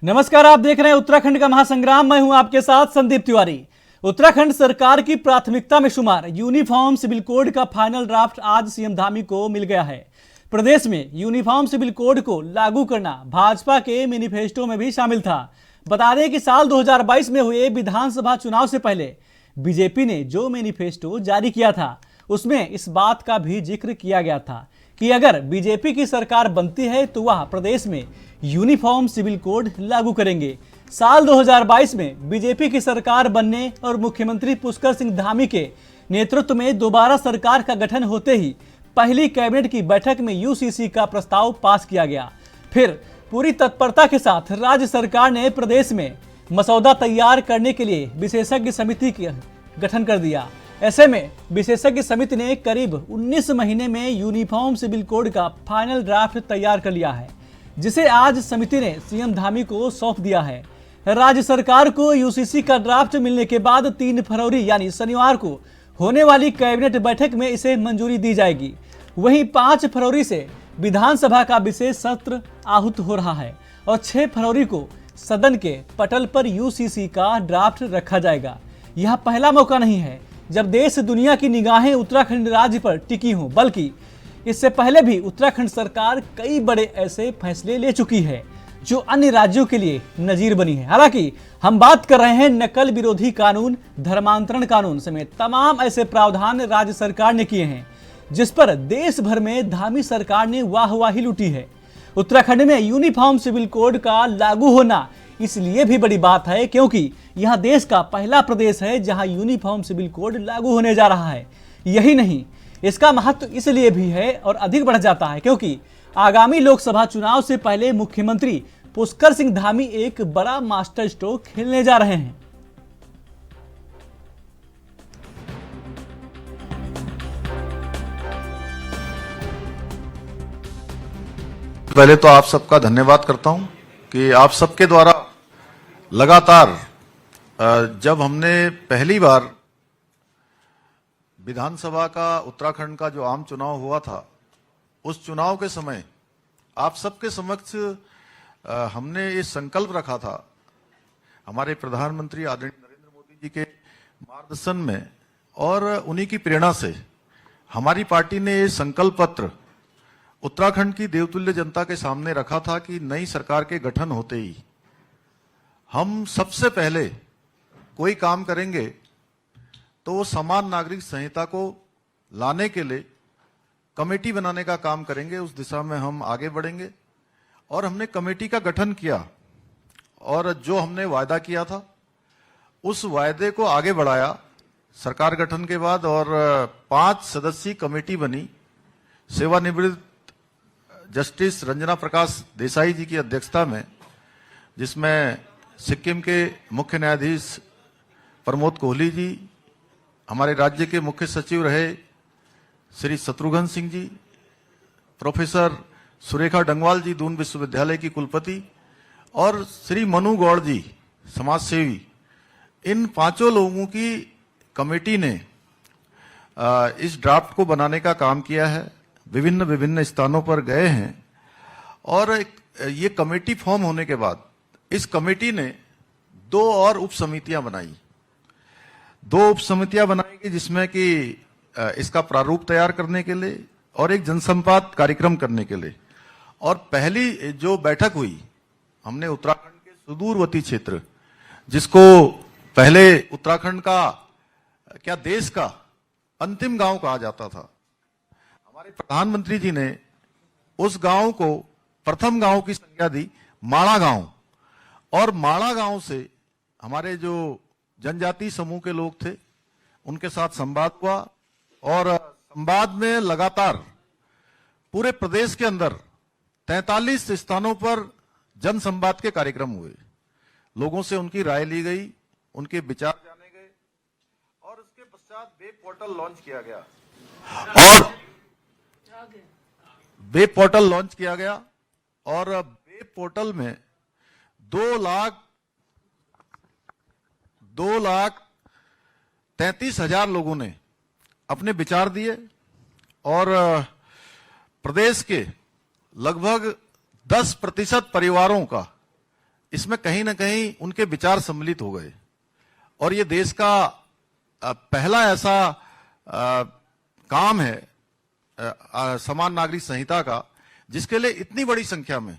नमस्कार, आप देख रहे हैं उत्तराखंड का महासंग्राम। मैं हूं आपके साथ संदीप तिवारी। उत्तराखंड सरकार की प्राथमिकता में शुमार यूनिफॉर्म सिविल कोड का फाइनल ड्राफ्ट आज सीएम धामी को मिल गया है। प्रदेश में यूनिफॉर्म सिविल कोड को लागू करना भाजपा के मैनिफेस्टो में भी शामिल था। बता दें कि साल 2022 में हुए विधानसभा चुनाव से पहले बीजेपी ने जो मैनिफेस्टो जारी किया था उसमें इस बात का भी जिक्र किया गया था कि अगर बीजेपी की सरकार बनती है तो वह प्रदेश में यूनिफॉर्म सिविल कोड लागू करेंगे। साल 2022 में बीजेपी की सरकार बनने और मुख्यमंत्री पुष्कर सिंह धामी के नेतृत्व में दोबारा सरकार का गठन होते ही पहली कैबिनेट की बैठक में यूसीसी का प्रस्ताव पास किया गया। फिर पूरी तत्परता के साथ राज्य सरकार ने प्रदेश में मसौदा तैयार करने के लिए विशेषज्ञ समिति का गठन कर दिया। ऐसे में विशेषज्ञ समिति ने करीब 19 महीने में यूनिफॉर्म सिविल कोड का फाइनल ड्राफ्ट तैयार कर लिया है, जिसे आज समिति ने सीएम धामी को सौंप दिया है। राज्य सरकार को यूसीसी का ड्राफ्ट मिलने के बाद 3 फरवरी यानी शनिवार को होने वाली कैबिनेट बैठक में इसे मंजूरी दी जाएगी। वहीं 5 फरवरी से विधानसभा का विशेष सत्र आहूत हो रहा है और 6 फरवरी को सदन के पटल पर यूसीसी का ड्राफ्ट रखा जाएगा। यह पहला मौका नहीं है जब देश दुनिया की निगाहें उत्तराखंड राज्य पर टिकी हों, बल्कि इससे पहले भी उत्तराखंड सरकार कई बड़े ऐसे फैसले ले चुकी है जो अन्य राज्यों के लिए नजीर बनी है। हालांकि हम बात कर रहे हैं नकल विरोधी कानून, धर्मांतरण कानून समेत तमाम ऐसे प्रावधान राज्य सरकार ने किए हैं जिस पर देश भर में धामी सरकार ने वाहवाही लूटी है। उत्तराखंड में यूनिफॉर्म सिविल कोड का लागू होना इसलिए भी बड़ी बात है क्योंकि यह देश का पहला प्रदेश है जहां यूनिफॉर्म सिविल कोड लागू होने जा रहा है। यही नहीं, इसका महत्व इसलिए भी है और अधिक बढ़ जाता है क्योंकि आगामी लोकसभा चुनाव से पहले मुख्यमंत्री पुष्कर सिंह धामी एक बड़ा मास्टर स्ट्रोक खेलने जा रहे हैं। पहले तो आप सबका धन्यवाद करता हूं कि आप सबके द्वारा लगातार जब हमने पहली बार विधानसभा का उत्तराखंड का जो आम चुनाव हुआ था, उस चुनाव के समय आप सबके समक्ष हमने ये संकल्प रखा था, हमारे प्रधानमंत्री आदरणीय नरेंद्र मोदी जी के मार्गदर्शन में और उन्हीं की प्रेरणा से हमारी पार्टी ने ये संकल्प पत्र उत्तराखंड की देवतुल्य जनता के सामने रखा था कि नई सरकार के गठन होते ही हम सबसे पहले कोई काम करेंगे तो वो समान नागरिक संहिता को लाने के लिए कमेटी बनाने का काम करेंगे। उस दिशा में हम आगे बढ़ेंगे और हमने कमेटी का गठन किया और जो हमने वायदा किया था उस वायदे को आगे बढ़ाया सरकार गठन के बाद और 5 सदस्यीय कमेटी बनी। सेवानिवृत्त जस्टिस रंजना प्रकाश देसाई जी की अध्यक्षता में, जिसमें सिक्किम के मुख्य न्यायाधीश प्रमोद कोहली जी, हमारे राज्य के मुख्य सचिव रहे श्री शत्रुघ्न सिंह जी, प्रोफेसर सुरेखा डंगवाल जी दून विश्वविद्यालय की कुलपति और श्री मनु गौड़ जी समाजसेवी, इन 5 लोगों की कमेटी ने इस ड्राफ्ट को बनाने का काम किया है। विभिन्न स्थानों पर गए हैं और ये कमेटी फॉर्म होने के बाद इस कमेटी ने 2 और उप समितियां बनाई। 2 उप समितियां बनाई जिसमें कि इसका प्रारूप तैयार करने के लिए और एक जनसंवाद कार्यक्रम करने के लिए। और पहली जो बैठक हुई, हमने उत्तराखंड के सुदूरवर्ती क्षेत्र, जिसको पहले उत्तराखंड का क्या देश का अंतिम गांव कहा जाता था, हमारे प्रधानमंत्री जी ने उस गांव को प्रथम गांव की संज्ञा दी माणा गांव। और माणा गांव से हमारे जो जनजाति समूह के लोग थे उनके साथ संवाद हुआ और संवाद में लगातार पूरे प्रदेश के अंदर 43 स्थानों पर जन संवाद के कार्यक्रम हुए। लोगों से उनकी राय ली गई, उनके विचार जाने गए और उसके पश्चात वेब पोर्टल लॉन्च किया गया और वेब पोर्टल लॉन्च किया गया और वेब पोर्टल में 2,33,000 लोगों ने अपने विचार दिए और प्रदेश के लगभग 10% परिवारों का इसमें कहीं ना कहीं उनके विचार सम्मिलित हो गए और ये देश का पहला ऐसा काम है समान नागरिक संहिता का जिसके लिए इतनी बड़ी संख्या में,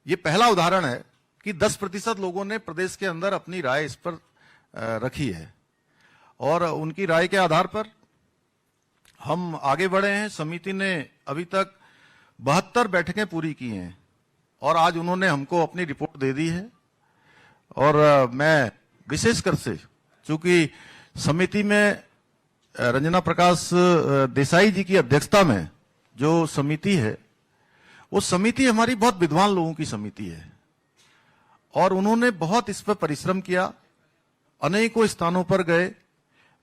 ये पहला उदाहरण है कि 10% लोगों ने प्रदेश के अंदर अपनी राय इस पर रखी है और उनकी राय के आधार पर हम आगे बढ़े हैं। समिति ने अभी तक 72 बैठकें पूरी की हैं और आज उन्होंने हमको अपनी रिपोर्ट दे दी है और मैं विशेषकर से, चूंकि समिति में रंजना प्रकाश देसाई जी की अध्यक्षता में जो समिति है, वो समिति हमारी बहुत विद्वान लोगों की समिति है और उन्होंने बहुत इस पर परिश्रम किया, अनेकों स्थानों पर गए,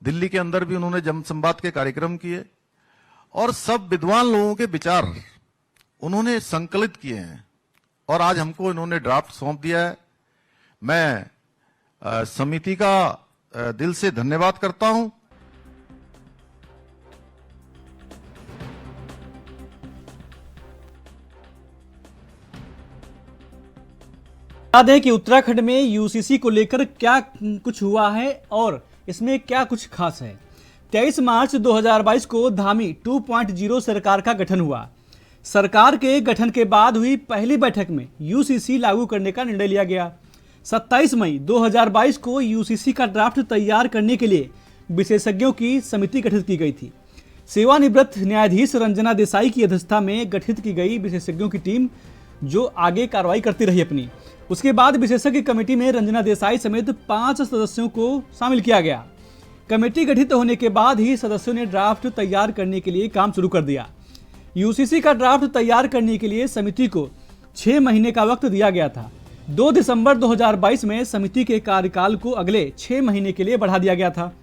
दिल्ली के अंदर भी उन्होंने जनसंवाद के कार्यक्रम किए और सब विद्वान लोगों के विचार उन्होंने संकलित किए हैं और आज हमको इन्होंने ड्राफ्ट सौंप दिया है। मैं समिति का दिल से धन्यवाद करता हूं। बता दें कि उत्तराखंड में यूसीसी को लेकर क्या कुछ हुआ है और इसमें क्या कुछ खास है। 23 मार्च 2022 को धामी 2.0 सरकार का गठन हुआ। सरकार के गठन के बाद हुई पहली बैठक में यूसीसी लागू करने का निर्णय लिया गया। 27 मई 2022 को यूसीसी का ड्राफ्ट तैयार करने के लिए विशेषज्ञों की समिति गठित की गई थी। सेवानिवृत्त न्यायाधीश रंजना देसाई की अध्यक्षता में गठित की गई विशेषज्ञों की टीम जो आगे कार्रवाई करती रही अपनी। उसके बाद विशेषज्ञ कमेटी में रंजना देसाई समेत 5 सदस्यों को शामिल किया गया। कमेटी गठित होने के बाद ही सदस्यों ने ड्राफ्ट तैयार करने के लिए काम शुरू कर दिया। यूसीसी का ड्राफ्ट तैयार करने के लिए समिति को 6 महीने का वक्त दिया गया था। 2 दिसंबर 2022 में समिति के कार्यकाल को अगले 6 महीने के लिए बढ़ा दिया गया था।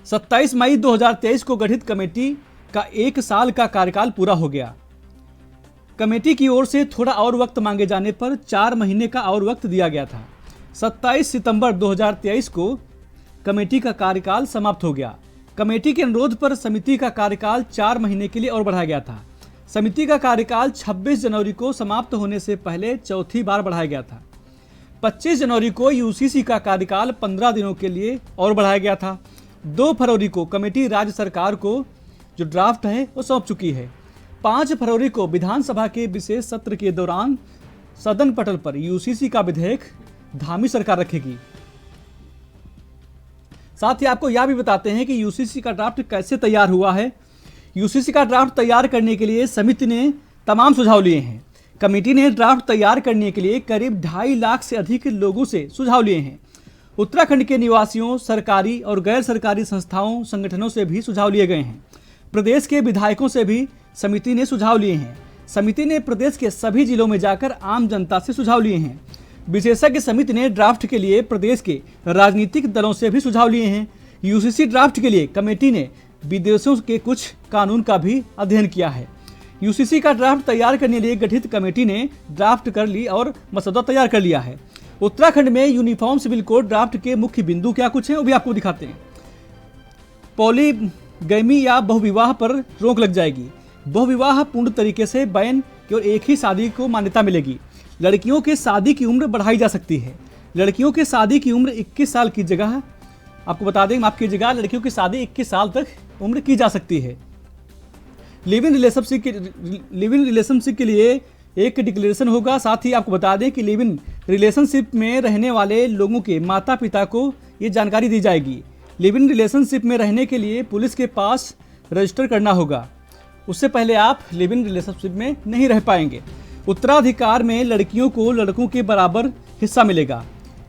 27 मई 2023 को गठित कमेटी का 1 साल का कार्यकाल पूरा हो गया। कमेटी की ओर से थोड़ा और वक्त मांगे जाने पर 4 महीने का और वक्त दिया गया था। 27 सितंबर 2023 को कमेटी का कार्यकाल समाप्त हो गया। कमेटी के अनुरोध पर समिति का कार्यकाल 4 महीने के लिए और बढ़ाया गया था। समिति का कार्यकाल 26 जनवरी को समाप्त होने से पहले चौथी बार बढ़ाया गया था। 25 जनवरी को यूसीसी का कार्यकाल 15 दिनों के लिए और बढ़ाया गया था। 2 फरवरी को कमेटी राज्य सरकार को जो ड्राफ्ट है वो सौंप चुकी है। 5 फरवरी को विधानसभा के विशेष सत्र के दौरान सदन पटल पर यूसीसी का विधेयक धामी सरकार रखेगी। साथ ही आपको यह भी बताते हैं कि यूसीसी का ड्राफ्ट कैसे तैयार हुआ है। यूसीसी का ड्राफ्ट तैयार करने के लिए समिति ने तमाम सुझाव लिए हैं। कमेटी ने ड्राफ्ट तैयार करने के लिए करीब 2.5 लाख से अधिक लोगों से सुझाव लिए हैं। उत्तराखंड के निवासियों, सरकारी और गैर सरकारी संस्थाओं, संगठनों से भी सुझाव लिए गए हैं। प्रदेश के विधायकों से भी समिति ने सुझाव लिए हैं। समिति ने प्रदेश के सभी जिलों में जाकर आम जनता से सुझाव लिए हैं। विशेषज्ञ समिति ने ड्राफ्ट के लिए प्रदेश के राजनीतिक दलों से भी सुझाव लिए हैं। यूसीसी ड्राफ्ट के लिए कमेटी ने विदेशों के कुछ कानून का भी अध्ययन किया है। यूसीसी का ड्राफ्ट तैयार करने के लिए गठित कमेटी ने ड्राफ्ट कर ली और मसौदा तैयार कर लिया है। उत्तराखंड में यूनिफॉर्म सिविल कोड ड्राफ्ट के मुख्य बिंदु क्या कुछ हैं वो भी आपको दिखाते हैं। पॉलीगैमी या बहुविवाह पर रोक लग जाएगी। बहुविवाह पूर्ण तरीके से बैन केवल एक ही शादी को मान्यता मिलेगी। लड़कियों के शादी की उम्र बढ़ाई जा सकती है। लड़कियों के शादी की उम्र 21 साल की जगह, आपको बता दें, माफ कीजिएगा, लड़कियों की शादी 21 साल तक उम्र की जा सकती है। लिव इन रिलेशनशिप के लिए एक डिक्लेरेशन होगा। साथ ही आपको बता दें कि लिव इन रिलेशनशिप में रहने वाले लोगों के माता पिता को ये जानकारी दी जाएगी। लिव इन रिलेशनशिप में रहने के लिए पुलिस के पास रजिस्टर करना होगा। उससे पहले आप लिव इन रिलेशनशिप में नहीं रह पाएंगे। उत्तराधिकार में लड़कियों को लड़कों के बराबर हिस्सा मिलेगा।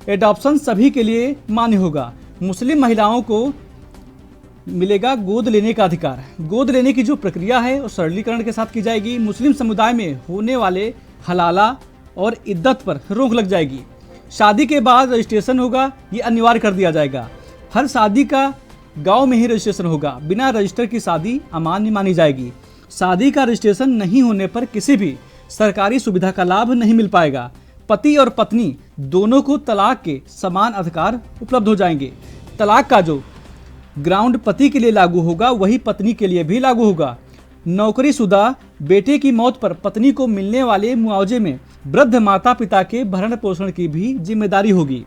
एडॉप्शन सभी के लिए मान्य होगा। मुस्लिम महिलाओं को मिलेगा गोद लेने का अधिकार। गोद लेने की जो प्रक्रिया है वो सरलीकरण के साथ की जाएगी। मुस्लिम समुदाय में होने वाले हलाला और इद्दत पर रोक लग जाएगी। शादी के बाद रजिस्ट्रेशन होगा, ये अनिवार्य कर दिया जाएगा। हर शादी का गांव में ही रजिस्ट्रेशन होगा। बिना रजिस्टर की शादी अमान्य मानी जाएगी। शादी का रजिस्ट्रेशन नहीं होने पर किसी भी सरकारी सुविधा का लाभ नहीं मिल पाएगा। पति और पत्नी दोनों को तलाक के समान अधिकार उपलब्ध हो जाएंगे। तलाक का जो ग्राउंड पति के लिए लागू होगा वही पत्नी के लिए भी लागू होगा। नौकरीशुदा बेटे की मौत पर पत्नी को मिलने वाले मुआवजे में वृद्ध माता पिता के भरण पोषण की भी जिम्मेदारी होगी।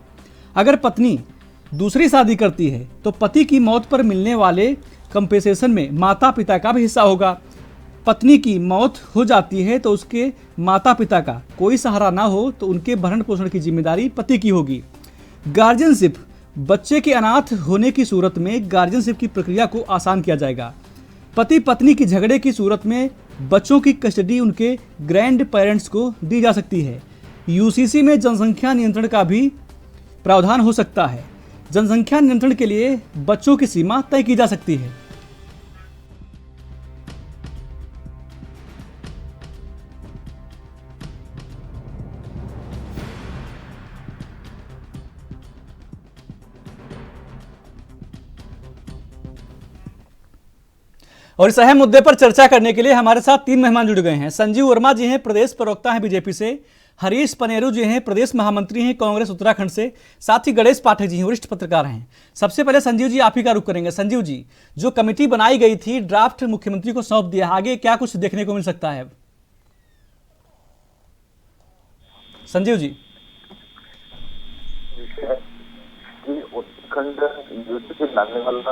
अगर पत्नी दूसरी शादी करती है तो पति की मौत पर मिलने वाले कंपेसेशन में माता पिता का भी हिस्सा होगा। पत्नी की मौत हो जाती है तो उसके माता पिता का कोई सहारा ना हो तो उनके भरण पोषण की जिम्मेदारी पति की होगी। गार्जियनशिप, बच्चे के अनाथ होने की सूरत में गार्जियनशिप की प्रक्रिया को आसान किया जाएगा। पति पत्नी की झगड़े की सूरत में बच्चों की कस्टडी उनके ग्रैंड पेरेंट्स को दी जा सकती है। यूसीसी में जनसंख्या नियंत्रण का भी प्रावधान हो सकता है। जनसंख्या नियंत्रण के लिए बच्चों की सीमा तय की जा सकती है। और इस अहम मुद्दे पर चर्चा करने के लिए हमारे साथ 3 मेहमान जुड़ गए हैं। संजीव वर्मा जी हैं, प्रदेश प्रवक्ता हैं बीजेपी से। हरीश पनेरू जी हैं, प्रदेश महामंत्री हैं कांग्रेस उत्तराखंड से। साथ ही गणेश पाठक जी हैं, वरिष्ठ पत्रकार हैं। सबसे पहले संजीव जी आप ही का रुख करेंगे। संजीव जी, जो कमेटी बनाई गई थी, ड्राफ्ट मुख्यमंत्री को सौंप दिया, आगे क्या कुछ देखने को मिल सकता है? संजीव जी। उत्तराखंड युद्ध से लाने वाला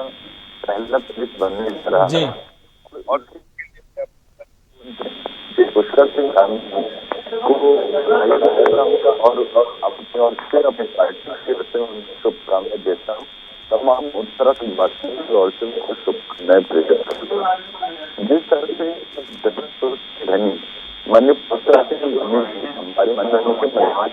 पहला प्रदेश बनने जा रहा जी। है और पुष्कर सिंह धामी को और फिर अपने पार्टी के लिए शुभकामनाएं देता हूँ। तमाम उत्तराखंड वासियों की ओर से मैं शुभकामनाएं प्रेषित करता हूँ। जिस तरह से धनी माननीय उत्तराखंड हमारे मंत्रियों के परिवार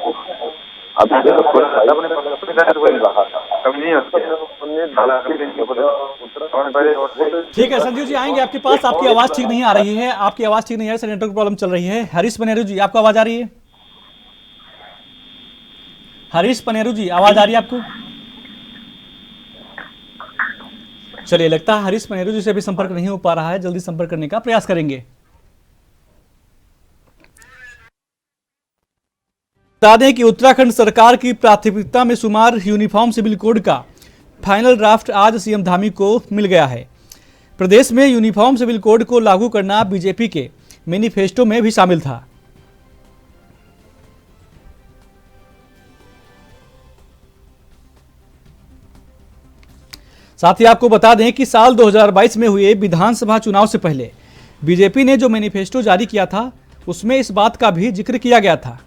ठीक है संजीव जी, आएंगे आपके पास। आपकी आवाज ठीक नहीं आ रही है, आपकी आवाज ठीक नहीं आ रही है, नेटवर्क प्रॉब्लम चल रही है। हरीश पनेरू जी, आपको आवाज आ रही है? हरीश पनेरू जी, आवाज आ रही है आपको? चलिए, लगता है हरीश पनेरू जी से भी संपर्क नहीं हो पा रहा है। जल्दी संपर्क करने का प्रयास करेंगे। बता दें कि उत्तराखंड सरकार की प्राथमिकता में शुमार यूनिफॉर्म सिविल कोड का फाइनल ड्राफ्ट आज सीएम धामी को मिल गया है। प्रदेश में यूनिफॉर्म सिविल कोड को लागू करना बीजेपी के मैनिफेस्टो में भी शामिल था। साथ ही आपको बता दें कि साल 2022 में हुए विधानसभा चुनाव से पहले बीजेपी ने जो मैनिफेस्टो जारी किया था उसमें इस बात का भी जिक्र किया गया था।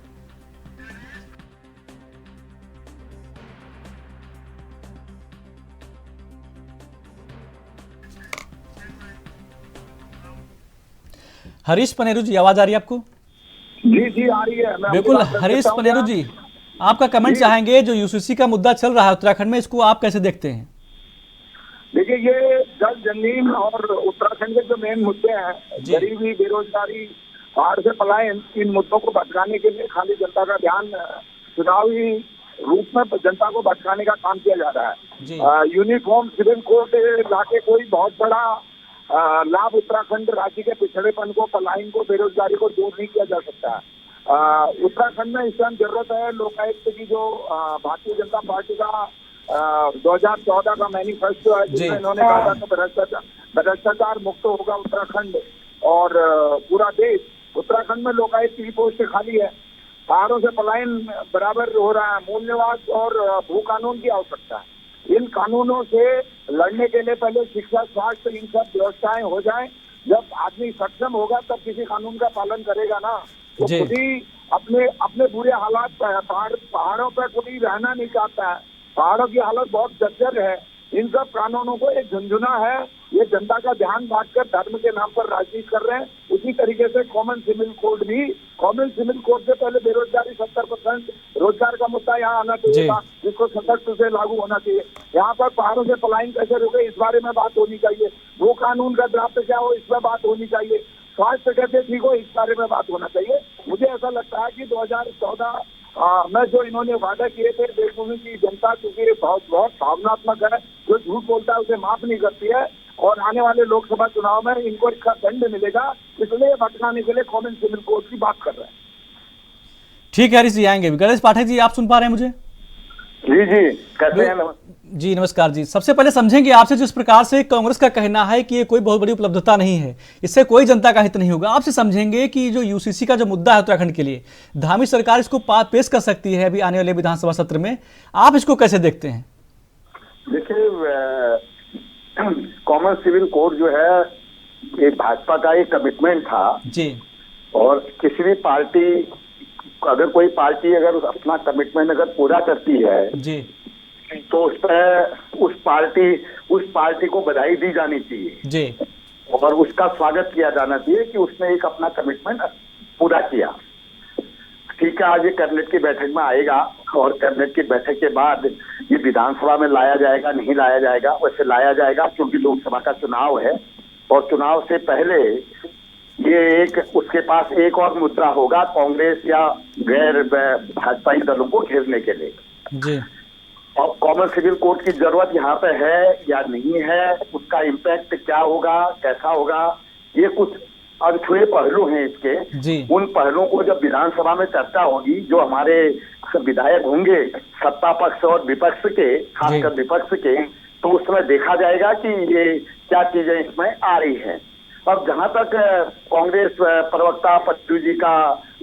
हरीश पनेरू जी, आवाज आ रही है आपको? जी आ रही है। बिल्कुल। हरीश पनेरू जी, आपका कमेंट चाहेंगे। जो यूसीसी का मुद्दा चल रहा है उत्तराखंड में, इसको आप कैसे देखते हैं? देखिए, ये जल जमीन और उत्तराखंड के जो मेन मुद्दे हैं, गरीबी, बेरोजगारी, बाढ़ से पलायन, इन मुद्दों को भटकाने के लिए खाली जनता का ध्यान चुनावी रूप में जनता को भटकाने का काम किया जा रहा है। यूनिफॉर्म सिविल कोड लाके कोई बहुत बड़ा लाभ उत्तराखंड राज्य के पिछड़ेपन को, पलायन को, बेरोजगारी को दूर नहीं किया जा सकता है। उत्तराखंड में इस टाइम जरूरत है लोकायुक्त की, जो भारतीय जनता पार्टी का 2014 का मैनिफेस्टो है, जिसमें इन्होंने कहा था कि भ्रष्टाचार मुक्त होगा उत्तराखंड और पूरा देश। उत्तराखंड में लोकायुक्त की पोस्ट खाली है, पहाड़ों से पलायन बराबर हो रहा है, मूल निवास और भू कानून की आवश्यकता है। इन कानूनों से लड़ने के लिए पहले शिक्षा, स्वास्थ्य, इन सब व्यवस्थाएं हो जाएं। जब आदमी सक्षम होगा तब किसी कानून का पालन करेगा ना। तो खुद ही अपने बुरे हालात, पहाड़ों पर खुद ही रहना नहीं चाहता है। पहाड़ों की हालत बहुत जर्जर है। इन सब कानूनों को एक झुंझुना है, ये जनता का ध्यान बांटकर धर्म के नाम पर राजनीति कर रहे हैं। उसी तरीके से कॉमन सिविल कोड भी, कॉमन सिविल कोड से पहले बेरोजगारी 70%, रोजगार का मुद्दा यहाँ आना चाहिए था, जिसको सशक्त से लागू होना चाहिए। यहाँ पर पहाड़ों से पलायन कैसे रोके, इस बारे में बात होनी चाहिए। वो कानून का ड्राफ्ट क्या हो, इस पर बात होनी चाहिए। स्वास्थ्य कैसे ठीक हो, इस बारे में बात होना चाहिए। मुझे ऐसा लगता है कि 2014 में जो इन्होंने वादा किए थे, देशभूमि की जनता चूंकि बहुत भावनात्मक है, जो झूठ बोलता है उसे माफ नहीं करती है, और आने वाले लोकसभा चुनाव में इनको इसका दंड मिलेगा, इसलिए भटकाने के लिए कॉमन सिविल कोड की बात कर रहे हैं। ठीक है हरीश जी, आएंगे। गणेश पाठक जी, आप सुन पा रहे हैं मुझे? जी जी, कैसे हैं? जी नमस्कार जी। सबसे पहले समझेंगे आपसे, जिस प्रकार से कांग्रेस का कहना है कि ये कोई बहुत बड़ी उपलब्धता नहीं है, इससे कोई जनता का हित नहीं होगा, आपसे समझेंगे कि जो यूसीसी का जो मुद्दा है उत्तराखंड के लिए, धामी सरकार इसको पेश कर सकती है अभी आने वाले विधानसभा सत्र में, आप इसको कैसे देखते हैं? देखिए, कॉमन सिविल कोड जो है ये भाजपा का एक कमिटमेंट था। जी और किसी भी पार्टी, अगर कोई पार्टी अगर अपना कमिटमेंट अगर पूरा करती है जी तो उस पर उस पार्टी को बधाई दी जानी चाहिए जी और उसका स्वागत किया जाना चाहिए कि उसने एक अपना कमिटमेंट पूरा किया। ठीक है, आज ये कैबिनेट की बैठक में आएगा और कैबिनेट की बैठक के बाद ये विधानसभा में लाया जाएगा, नहीं लाया जाएगा। वैसे लाया जाएगा क्योंकि लोकसभा का चुनाव है और चुनाव से पहले ये उसके पास एक और मुद्दा होगा कांग्रेस या गैर भाजपाई दलों को घेरने के लिए। जी और कॉमन सिविल कोड की जरूरत यहाँ पे है या नहीं है, उसका इम्पैक्ट क्या होगा, कैसा होगा, ये कुछ अनछुए पहलू हैं इसके। जी उन पहलुओं को जब विधानसभा में चर्चा होगी, जो हमारे विधायक होंगे सत्ता पक्ष और विपक्ष के, खासकर विपक्ष के, तो उस समय देखा जाएगा कि ये क्या चीजें इसमें आ रही हैं। अब जहां तक कांग्रेस प्रवक्ता पट्टू जी का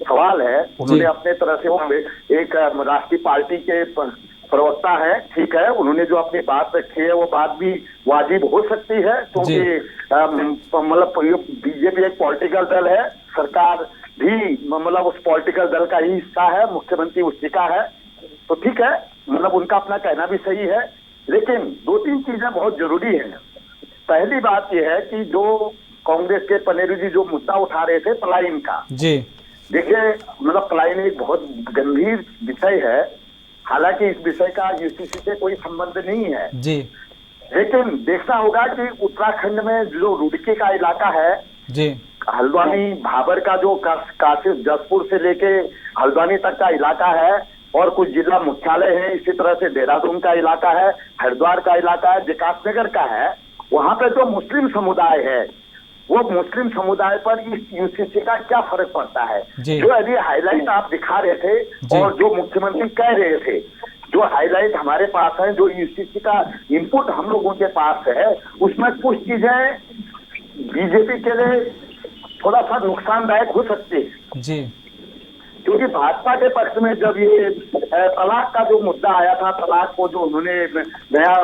सवाल है, उन्होंने अपने तरह से वो एक राष्ट्रीय पार्टी के प्रवक्ता है, ठीक है, उन्होंने जो अपनी बात रखी है वो बात भी वाजिब हो सकती है क्योंकि मतलब बीजेपी एक पॉलिटिकल दल है, सरकार भी मतलब उस पॉलिटिकल दल का ही हिस्सा है, मुख्यमंत्री उसी का है, तो ठीक है, मतलब उनका अपना कहना भी सही है। लेकिन दो तीन चीजें बहुत जरूरी हैं। पहली बात यह है कि जो कांग्रेस के पनेरू जी जो मुद्दा उठा रहे थे पलायन का, जी देखिए, मतलब पलायन एक बहुत गंभीर विषय है। हालांकि इस विषय का यूसीसी से कोई संबंध नहीं है जी, लेकिन देखना होगा कि उत्तराखंड में जो रुड़की का इलाका है जी, हल्द्वानी भाबर का जो काशी जसपुर से लेके हल्द्वानी तक का इलाका है और कुछ जिला मुख्यालय है, इसी तरह से देहरादून का इलाका है, हरिद्वार का इलाका है, विकासनगर का है, वहां पे जो मुस्लिम समुदाय है वो मुस्लिम समुदाय पर इस यूसीसी का क्या फर्क पड़ता है, जो अभी हाईलाइट आप दिखा रहे थे और जो मुख्यमंत्री कह रहे थे, जो हाईलाइट हमारे पास है, जो यूसीसी का इनपुट हम लोगों के पास है, उसमें कुछ चीजें बीजेपी के लिए थोड़ा सा नुकसानदायक हो सकती है जी, क्योंकि भाजपा के पक्ष में जब ये तलाक का जो मुद्दा आया था, तलाक को जो उन्होंने नया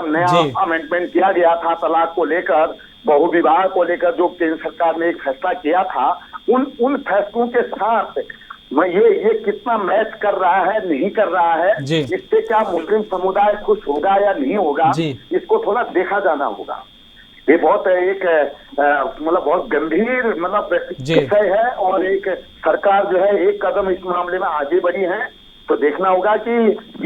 अमेंडमेंट किया गया था, तलाक को लेकर, बहुविवाह को लेकर जो केंद्र सरकार ने एक फैसला किया था, उन फैसलों के साथ ये कितना मैच कर रहा है, नहीं कर रहा है, इससे क्या मुस्लिम समुदाय खुश होगा या नहीं होगा, इसको थोड़ा देखा जाना होगा। ये बहुत एक मतलब बहुत गंभीर मतलब विषय है और एक सरकार जो है एक कदम इस मामले में आगे बढ़ी है, तो देखना होगा कि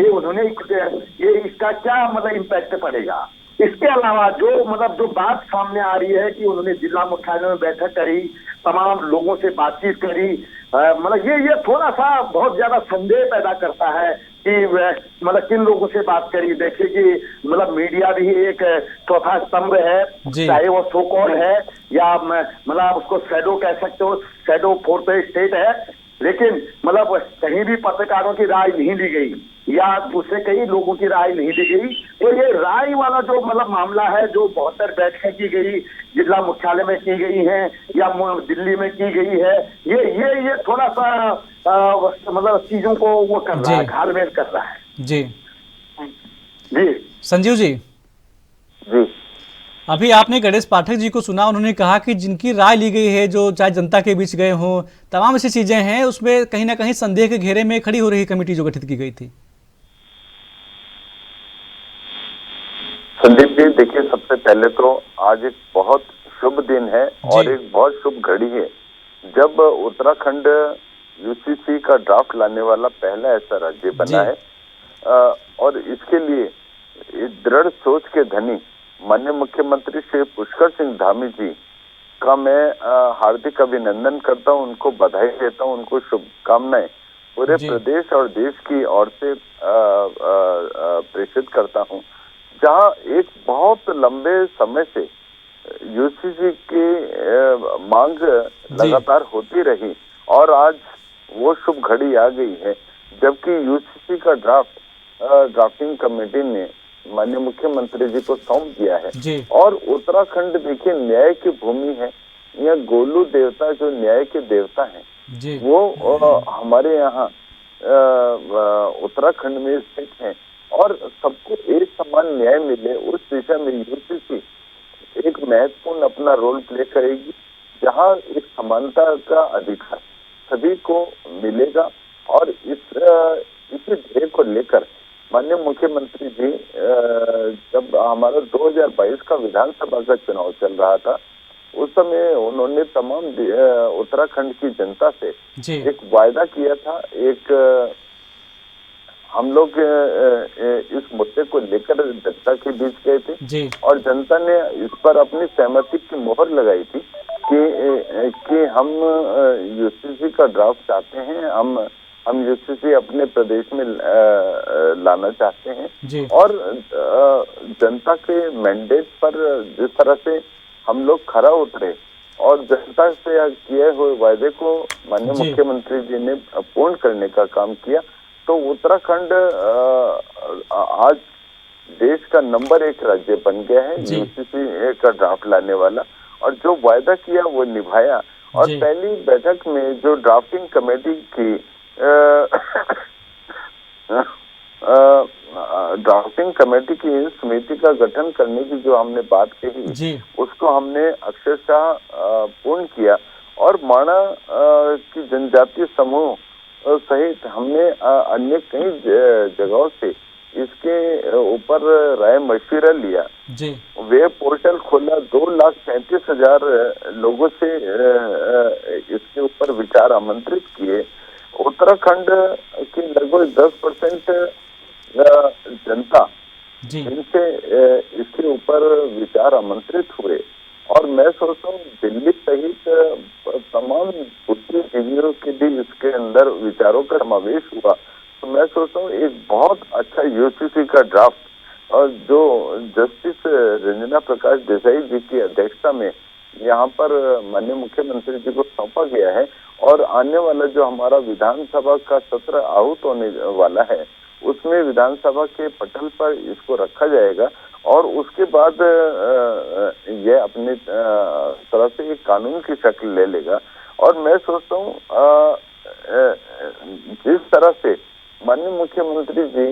ये उन्होंने ये इसका क्या मतलब इम्पैक्ट पड़ेगा। इसके अलावा जो बात सामने आ रही है कि उन्होंने जिला मुख्यालय में बैठक करी, तमाम लोगों से बातचीत करी, मतलब ये थोड़ा सा बहुत ज्यादा संदेह पैदा करता है कि मतलब किन लोगों से बात करी। देखिए कि मतलब मीडिया भी एक चौथा स्तंभ है, चाहे वो सो कॉल है या मतलब उसको शैडो कह सकते हो, शैडो फोर्थ स्टेट है, लेकिन मतलब कहीं भी पत्रकारों की राय नहीं ली गई या दूसरे कई लोगों की राय नहीं दी गई। तो ये राय वाला जो मतलब मामला है, जो 72 बैठकें की गई, जिला मुख्यालय में की गई है या दिल्ली में की गई है, ये थोड़ा सा मतलब चीजों को वो कर रहा है, घालमेल कर रहा है जी। जी संजीव जी, जी अभी आपने गणेश पाठक जी को सुना, उन्होंने कहा कि जिनकी राय ली गई है, जो चाहे जनता के बीच गए हों, तमाम ऐसी चीजें हैं, उसमें कहीं ना कहीं संदेह के घेरे में खड़ी हो रही कमेटी जो गठित की गई थी। संदीप जी, देखिए, सबसे पहले तो आज एक बहुत शुभ दिन है और एक बहुत शुभ घड़ी है जब उत्तराखंड यूसीसी का ड्राफ्ट लाने वाला पहला ऐसा राज्य बना है और इसके लिए दृढ़ सोच के धनी माननीय मुख्यमंत्री श्री पुष्कर सिंह धामी जी का मैं हार्दिक अभिनंदन करता हूं, उनको बधाई देता हूं, उनको शुभकामनाएं पूरे प्रदेश और देश की ओर से प्रेषित करता हूं। जहां एक बहुत लंबे समय से यूसीसी की मांग लगातार होती रही और आज वो शुभ घड़ी आ गई है जबकि यूसीसी का ड्राफ्ट ड्राफ्टिंग कमेटी ने माननीय मुख्यमंत्री जी को सौंप दिया है। जी। और उत्तराखंड देखिए न्याय की भूमि है। यह गोलू देवता जो न्याय के देवता हैं, जी। वो हमारे यहाँ उत्तराखंड में स्थित हैं और सबको एक समान न्याय मिले उस दिशा में यूसीसी एक महत्वपूर्ण अपना रोल प्ले करेगी, जहां एक समानता का अधिकार सभी को मिलेगा। और इसी ध्येय को लेकर माननीय मुख्यमंत्री जी जब हमारा 2022 का विधानसभा का चुनाव चल रहा था, उस समय उन्होंने तमाम उत्तराखंड की जनता से एक वायदा किया था। एक हम लोग इस मुद्दे को लेकर जनता के बीच गए थे और जनता ने इस पर अपनी सहमति की मोहर लगाई थी कि हम यूसीसी का ड्राफ्ट चाहते हैं, हम यूसीसी अपने प्रदेश में लाना चाहते हैं। और जनता के मैंडेट पर जिस तरह से हम लोग खरा उतरे और जनता से किए हुए वायदे को माननीय मुख्यमंत्री जी ने पूर्ण करने का काम किया, तो उत्तराखंड आज देश का नंबर 1 राज्य बन गया है यूसीसी का ड्राफ्ट लाने वाला। और जो वायदा किया वो निभाया। और पहली बैठक में जो ड्राफ्टिंग कमेटी की ड्राफ्टिंग कमेटी की समिति का गठन करने की जो हमने बात कही, उसको हमने अक्षरशः पूर्ण किया। और माणा की जनजातीय समूह सहित हमने अन्य कई जगहों से इसके ऊपर राय मशविरा लिया। वेब पोर्टल खोला, 2,37,000 लोगों से इसके ऊपर विचार आमंत्रित किए। उत्तराखंड की लगभग 10% जनता इनसे इसके ऊपर विचार आमंत्रित हुए। और मैं सोचता हूँ दिल्ली सहित तमाम बुद्धिजीवियों के भी इसके अंदर विचारों का समावेश हुआ। तो मैं सोचता हूँ एक बहुत अच्छा यूसीसी का ड्राफ्ट और जो जस्टिस रंजना प्रकाश देसाई जी की अध्यक्षता में यहाँ पर माननीय मुख्यमंत्री जी को सौंपा गया है। और आने वाला जो हमारा विधानसभा का सत्र आहूत होने वाला है, उसमें विधानसभा के पटल पर इसको रखा जाएगा और उसके बाद यह अपने तरह से एक कानून की शक्ल ले लेगा। और मैं सोचता हूँ जिस तरह से माननीय मुख्यमंत्री जी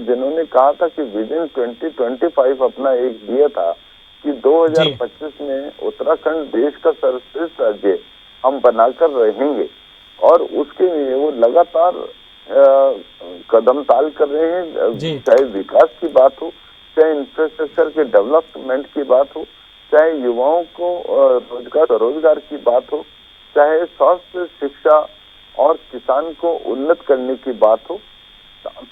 जिन्होंने कहा था कि विजन 2025 अपना एक दिया था कि 2025 में उत्तराखंड देश का सर्वश्रेष्ठ राज्य हम बनाकर रहेंगे, और उसके लिए वो लगातार कदम ताल कर रहे हैं। चाहे विकास की बात हो, चाहे इंफ्रास्ट्रक्चर के डेवलपमेंट की बात हो, चाहे युवाओं को रोजगार की बात हो, चाहे स्वास्थ्य, शिक्षा और किसान को उन्नत करने की बात हो,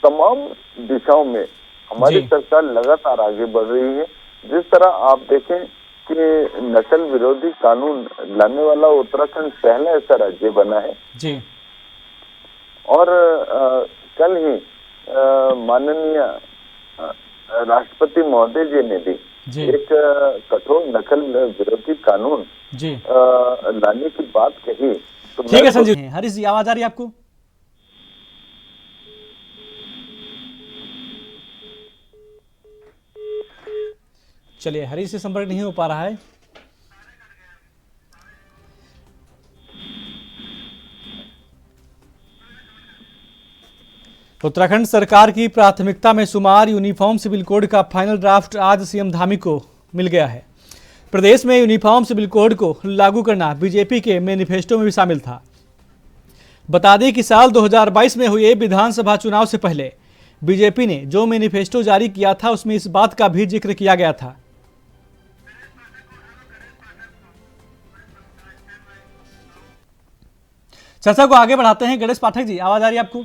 तमाम दिशाओं में हमारी सरकार लगातार आगे बढ़ रही है। जिस तरह आप देखें कि नस्ल विरोधी कानून लाने वाला उत्तराखंड पहला ऐसा राज्य बना है। और कल ही माननीय राष्ट्रपति महोदय जी ने भी एक कठोर नस्ल विरोधी कानून लाने की बात कही। तो ठीक है संजीव। हरीश जी, आवाज आ रही है आपको? चलिए, हरीश से संपर्क नहीं हो पा रहा है। उत्तराखंड सरकार की प्राथमिकता में शुमार यूनिफॉर्म सिविल कोड का फाइनल ड्राफ्ट आज सीएम धामी को मिल गया है। प्रदेश में यूनिफॉर्म सिविल कोड को लागू करना बीजेपी के मैनिफेस्टो में भी शामिल था। बता दें कि साल 2022 में हुए विधानसभा चुनाव से पहले बीजेपी ने जो मैनिफेस्टो जारी किया था, उसमें इस बात का भी जिक्र किया गया था। चर्चा को आगे बढ़ाते हैं। गणेश पाठक जी, आवाज आ रही है आपको?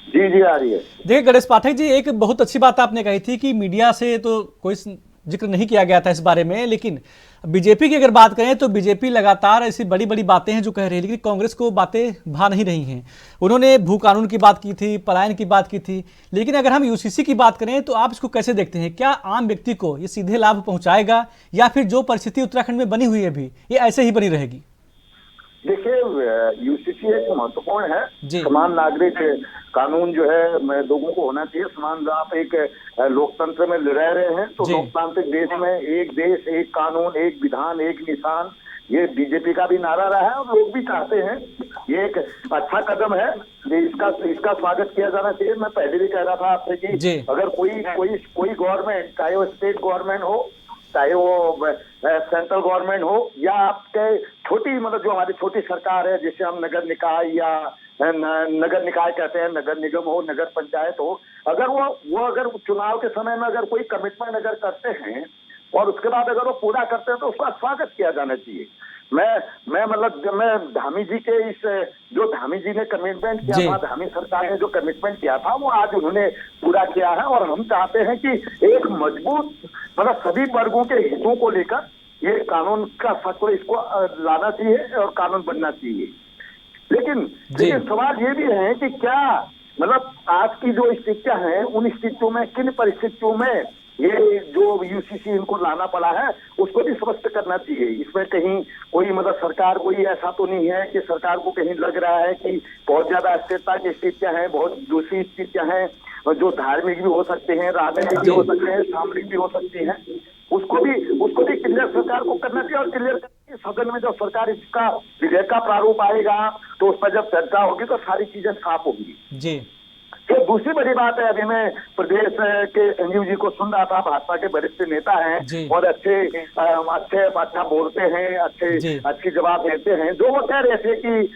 जी आ रही है। देखिए गणेश पाठक जी, एक बहुत अच्छी बात आपने कही थी कि मीडिया से तो कोई जिक्र नहीं किया गया था इस बारे में, लेकिन बीजेपी की अगर बात करें तो बीजेपी लगातार ऐसी बड़ी बड़ी बातें हैं जो कह रही है, लेकिन कांग्रेस को बातें भा नहीं रही हैं। उन्होंने भू कानून की बात की थी, पलायन की बात की थी, लेकिन अगर हम यूसीसी की बात करें तो आप इसको कैसे देखते हैं? क्या आम व्यक्ति को ये सीधे लाभ पहुंचाएगा या फिर जो परिस्थिति उत्तराखंड में बनी हुई है अभी, ये ऐसे ही बनी रहेगी? देखिए, यूसीसी एक महत्वपूर्ण है। जी। समान नागरिक कानून जो है लोगों को होना चाहिए समान। आप एक लोकतंत्र में रह रहे हैं तो जी। लोकतांत्रिक देश में एक देश, एक कानून, एक विधान, एक निशान, ये बीजेपी का भी नारा रहा है और लोग भी चाहते हैं। ये एक अच्छा कदम है, इसका स्वागत किया जाना चाहिए। मैं पहले भी कह रहा था आपसे कि जी। अगर कोई गवर्नमेंट, चाहे वो स्टेट गवर्नमेंट हो, चाहे वो सेंट्रल गवर्नमेंट हो, या आपके छोटी, मतलब जो हमारी छोटी सरकार है जिसे हम नगर निकाय या नगर निकाय कहते हैं, नगर निगम हो, नगर पंचायत हो, अगर वो अगर चुनाव के समय में अगर कोई कमिटमेंट अगर करते हैं और उसके बाद अगर वो पूरा करते हैं तो उसका स्वागत किया जाना चाहिए। मैं धामी जी के जो धामी जी ने कमिटमेंट किया था, धामी सरकार ने जो कमिटमेंट किया था, वो आज उन्होंने पूरा किया है। और हम चाहते हैं कि एक मजबूत, मतलब सभी वर्गों के हितों को लेकर ये कानून का सत्व इसको लाना चाहिए और कानून बनना चाहिए। लेकिन सवाल ये भी है कि क्या, मतलब आज की जो स्थितियां हैं, उन स्थितियों में, किन परिस्थितियों में ये जो यूसीसी इनको लाना पड़ा है उसको भी स्पष्ट करना चाहिए। इसमें कहीं कोई, मतलब सरकार कोई ऐसा तो नहीं है कि सरकार को कहीं लग रहा है कि बहुत ज्यादा अस्थिरता की स्थितियां हैं, बहुत दूसरी स्थितियां हैं जो धार्मिक भी हो सकते हैं, राजनीतिक भी हो सकते हैं, सामरिक भी हो सकती हैं, उसको भी क्लियर सरकार को करना चाहिए। और क्लियर करके सदन में जब सरकार इसका विधेयक का प्रारूप आएगा तो उस पर जब चर्चा होगी तो सारी चीजें साफ होंगी। जी। तो दूसरी बड़ी बात है, अभी मैं प्रदेश के संजीव जी को सुन रहा था, भाजपा के वरिष्ठ नेता हैं और अच्छा बोलते हैं, अच्छी जवाब देते हैं। जो वो कह रहे थे कि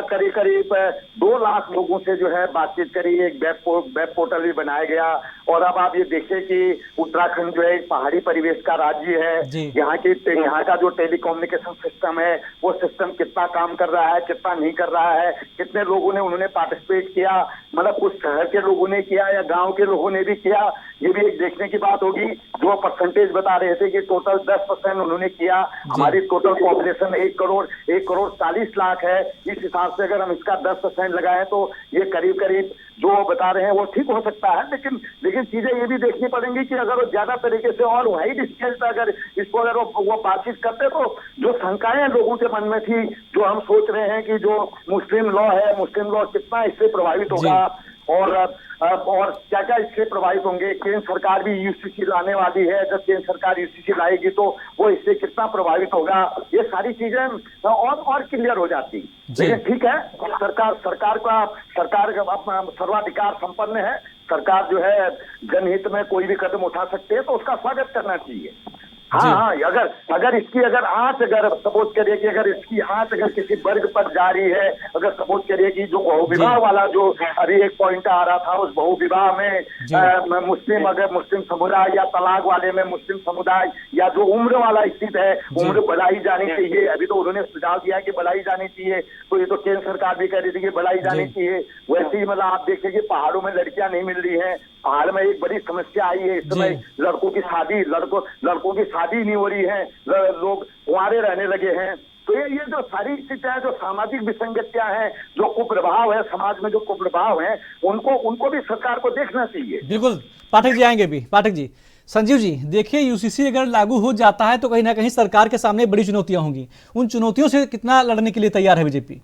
करीब 2 लाख लोगों से जो है बातचीत करी, एक वेब पोर्टल भी बनाया गया। और अब आप ये देखिए कि उत्तराखंड जो है एक पहाड़ी परिवेश का राज्य है, यहाँ का जो टेलीकम्युनिकेशन सिस्टम है वो सिस्टम कितना काम कर रहा है, कितना नहीं कर रहा है, कितने लोगों ने उन्होंने पार्टिसिपेट किया, मतलब कुछ शहर के लोगों ने किया या गांव के लोगों ने भी किया, ये भी एक देखने की बात होगी। जो परसेंटेज बता रहे थे कि टोटल 10% उन्होंने किया, हमारी टोटल पॉपुलेशन 1 करोड़ 40 लाख है। इस हिसाब से अगर हम इसका 10% लगाएं तो ये करीब जो बता रहे हैं वो ठीक हो सकता है। लेकिन चीजें ये भी देखनी पड़ेंगी कि अगर वो ज्यादा तरीके से और वाइड स्केल पर अगर इसको अगर वो बातचीत करते तो जो शंकाएं लोगों के मन में थी, जो हम सोच रहे हैं कि जो मुस्लिम लॉ है, मुस्लिम लॉ कितना इससे प्रभावित होगा और क्या क्या इससे प्रभावित होंगे, केंद्र सरकार भी यूसीसी लाने वाली है, जब केंद्र सरकार यूसीसी लाएगी तो वो इससे कितना प्रभावित होगा, ये सारी चीजें और क्लियर हो जाती। लेकिन ठीक है, सरकार सर्वाधिकार संपन्न है, सरकार जो है जनहित में कोई भी कदम उठा सकती है तो उसका स्वागत करना चाहिए। हाँ, अगर इसकी आंच सपोज करिए कि अगर इसकी आंच किसी वर्ग पर जारी है, अगर सपोज करिए कि जो बहुविवाह वाला जो अभी एक पॉइंट आ रहा था, उस बहुविवाह में मुस्लिम समुदाय या तलाक वाले में मुस्लिम समुदाय या जो उम्र वाला स्थित है, उम्र बढ़ाई जानी चाहिए। अभी तो उन्होंने सुझाव दिया कि बढ़ाई जानी चाहिए, तो ये तो केंद्र सरकार भी कह रही थी कि बढ़ाई जानी चाहिए। वैसे ही मतलब आप देखिए कि पहाड़ों में लड़कियां नहीं मिल रही हैं, पहाड़ में एक बड़ी समस्या आई है इस समय, लड़कों की शादी नहीं हो रही है, लोग कुंवारे रहने लगे हैं। तो ये जो सारी स्थितियां, जो सामाजिक विसंगतियां हैं, जो कुप्रभाव है समाज में, जो कुप्रभाव है, उनको भी सरकार को देखना चाहिए। बिल्कुल, पाठक जी आएंगे भी। पाठक जी, संजीव जी, देखिए यूसीसी अगर लागू हो जाता है तो कहीं ना कहीं सरकार के सामने बड़ी चुनौतियां होंगी, उन चुनौतियों से कितना लड़ने के लिए तैयार है बीजेपी?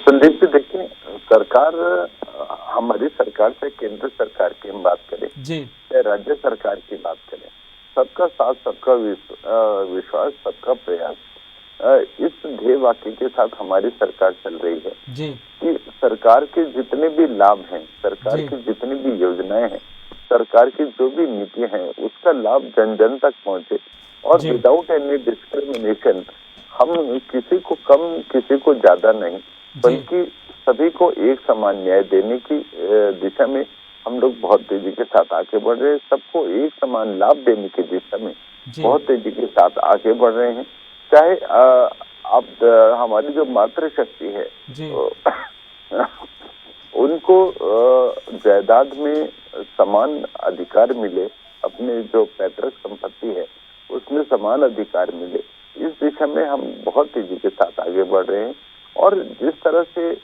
संदीप जी, देखिए, सरकार, हमारी सरकार से केंद्र सरकार की हम बात करें या राज्य सरकार की बात करें, सबका साथ, सबका विश्वास, सबका प्रयास, इस ध्येय वाक्य के साथ हमारी सरकार चल रही है कि सरकार के जितने भी लाभ हैं, सरकार की जितनी भी योजनाएं हैं, सरकार की जो भी नीतियां हैं, उसका लाभ जन जन तक पहुंचे और विदाउट एनी डिस्क्रिमिनेशन, हम किसी को कम, किसी को ज्यादा नहीं, बल्कि सभी को एक समान न्याय देने की दिशा में हम लोग बहुत तेजी के साथ आगे बढ़ रहे हैं। सबको एक समान लाभ देने की दिशा में बहुत तेजी के साथ आगे बढ़ रहे हैं। चाहे अब हमारी जो मातृशक्ति है, उनको जायदाद में समान अधिकार मिले, अपने जो पैतृक संपत्ति है उसमें समान अधिकार मिले, इस दिशा में हम बहुत तेजी के साथ आगे बढ़ रहे हैं। और जिस तरह से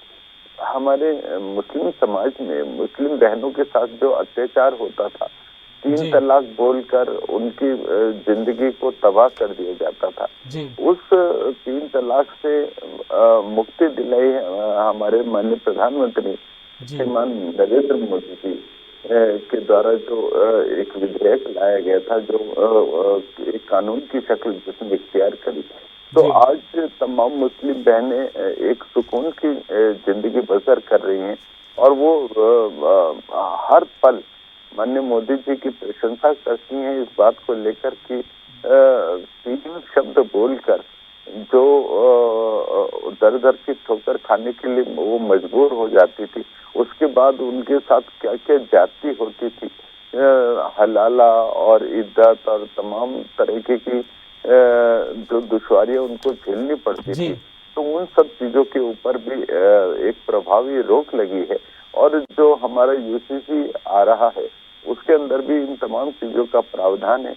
हमारे मुस्लिम समाज में मुस्लिम बहनों के साथ जो अत्याचार होता था, तीन तलाक बोलकर उनकी जिंदगी को तबाह कर दिया जाता था। जी उस 3 तलाक से मुक्ति दिलाई हमारे माननीय प्रधानमंत्री जी श्रीमान नरेंद्र मोदी जी के द्वारा जो एक विधेयक लाया गया था, जो एक कानून की शक्ल जिसने इख्तियार करी। तो जी। आज तमाम मुस्लिम बहनें एक सुकून की जिंदगी बसर कर रही हैं और वो हर पल माननीय मोदी जी की प्रशंसा करती हैं इस बात को लेकर कि 3 शब्द बोलकर जो दर दर की ठोकर खाने के लिए वो मजबूर हो जाती थी, उसके बाद उनके साथ क्या क्या जाती होती थी, हलाला और इद्दत और तमाम तरीके की जो दुश्वारियां उनको झेलनी पड़ती जी। थी, तो उन सब चीजों के ऊपर भी एक प्रभावी रोक लगी है। और जो हमारा यूसीसी आ रहा है उसके अंदर भी इन तमाम चीजों का प्रावधान है।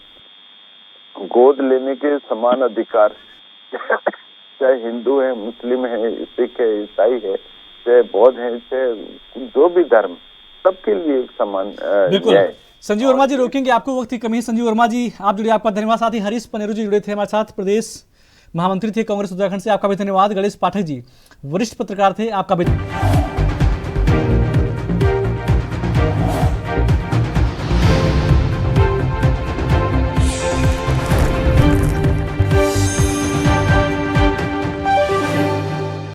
गोद लेने के समान अधिकार, चाहे हिंदू है, मुस्लिम है, सिख है, ईसाई है, चाहे बौद्ध है, चाहे जो भी धर्म, सबके लिए एक समान बिल्कुल। न्याय। संजीव वर्मा जी रोकेंगे आपको, वक्त की कमी। संजीव वर्मा जी आप जुड़े, आपका धन्यवाद। साथ ही हरीश पनेरू जी जुड़े थे हमारे साथ, प्रदेश महामंत्री थे कांग्रेस उत्तराखंड से, आपका भी धन्यवाद। गणेश पाठक जी वरिष्ठ पत्रकार थे, आपका भी